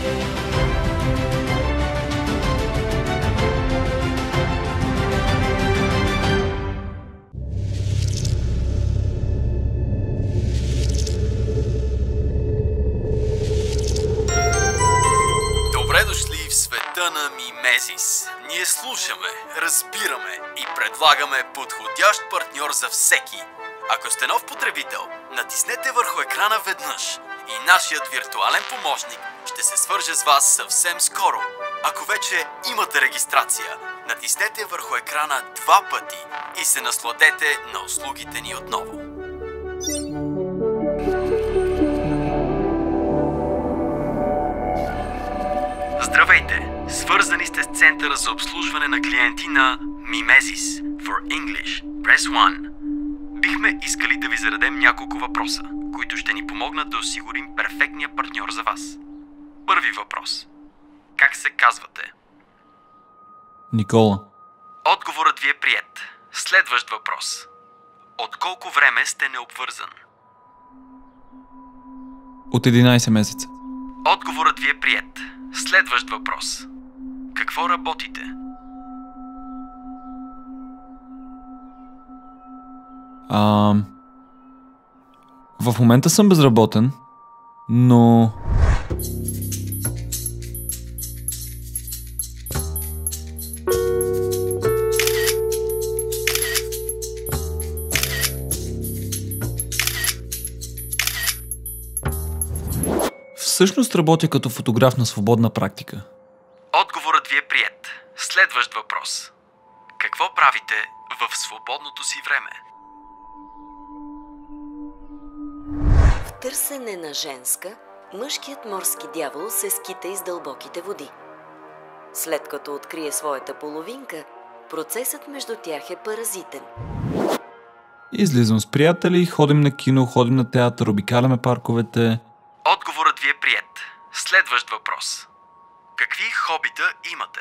Добре дошли в света на Мимезис. Ние слушаме, разбираме и предлагаме подходящ партньор за всеки. Ако сте нов потребител, натиснете върху екрана веднъж и нашият виртуален помощник ще се свърже с вас съвсем скоро. Ако вече имате регистрация, натиснете върху екрана 2 пъти и се насладете на услугите ни отново. Здравейте! Свързани сте с Центъра за обслужване на клиенти на Мимезис. For English, press 1. Бихме искали да ви зададем няколко въпроса, които ще ни помогнат да осигурим перфектния партньор за вас. Първи въпрос. Как се казвате? Никола. Отговорът ви е приет. Следващ въпрос. От колко време сте необвързан? От 11 месеца. Отговорът ви е приет. Следващ въпрос. Какво работите? В момента съм безработен, но... Всъщност работя като фотограф на свободна практика. Отговорът ви е приет. Следващ въпрос. Какво правите в свободното си време? В търсене на женска, мъжкият морски дявол се скита из дълбоките води. След като открие своята половинка, процесът между тях е паразитен. Излизам с приятели, ходим на кино, ходим на театър, обикаляме парковете. Отговорът ви е приет. Следващ въпрос. Какви хобита имате?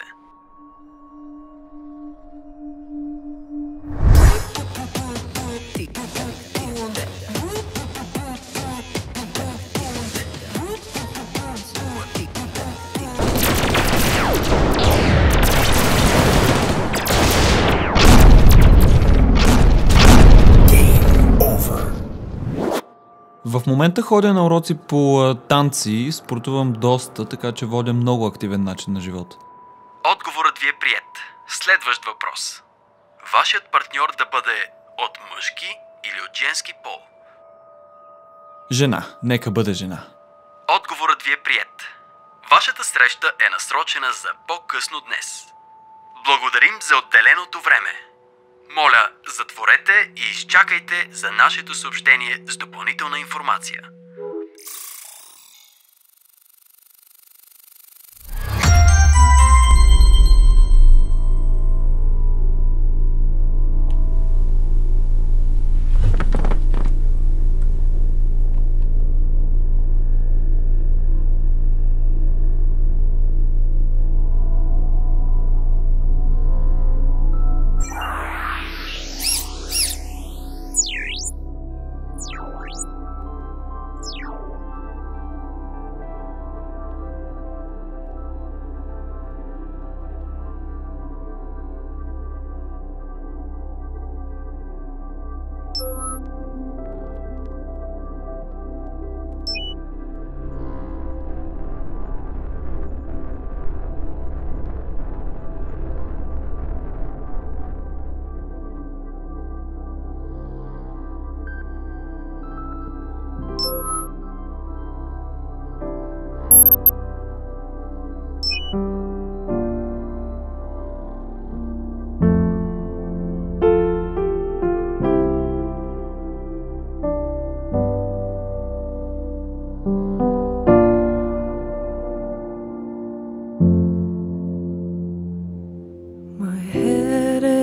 В момента ходя на уроци по танци, спортувам доста, така че водя много активен начин на живот. Отговорът ви е приет. Следващ въпрос. Вашият партньор да бъде от мъжки или от женски пол? Жена. Нека бъде жена. Отговорът ви е приет. Вашата среща е насрочена за по-късно днес. Благодарим за отделеното време. Моля, затворете и изчакайте за нашето съобщение с допълнителна информация.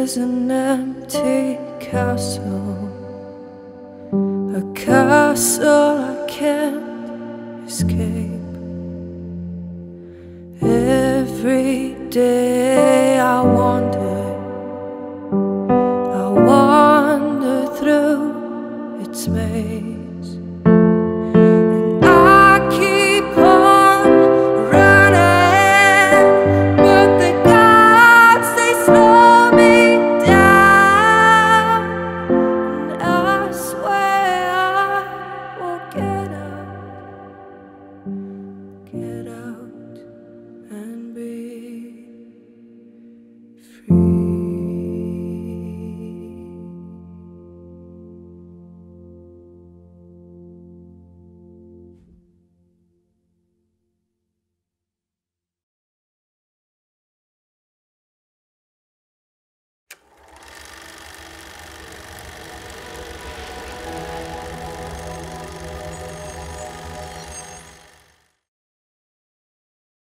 Is an empty castle, a castle I can't escape. Every day I wander through its maze.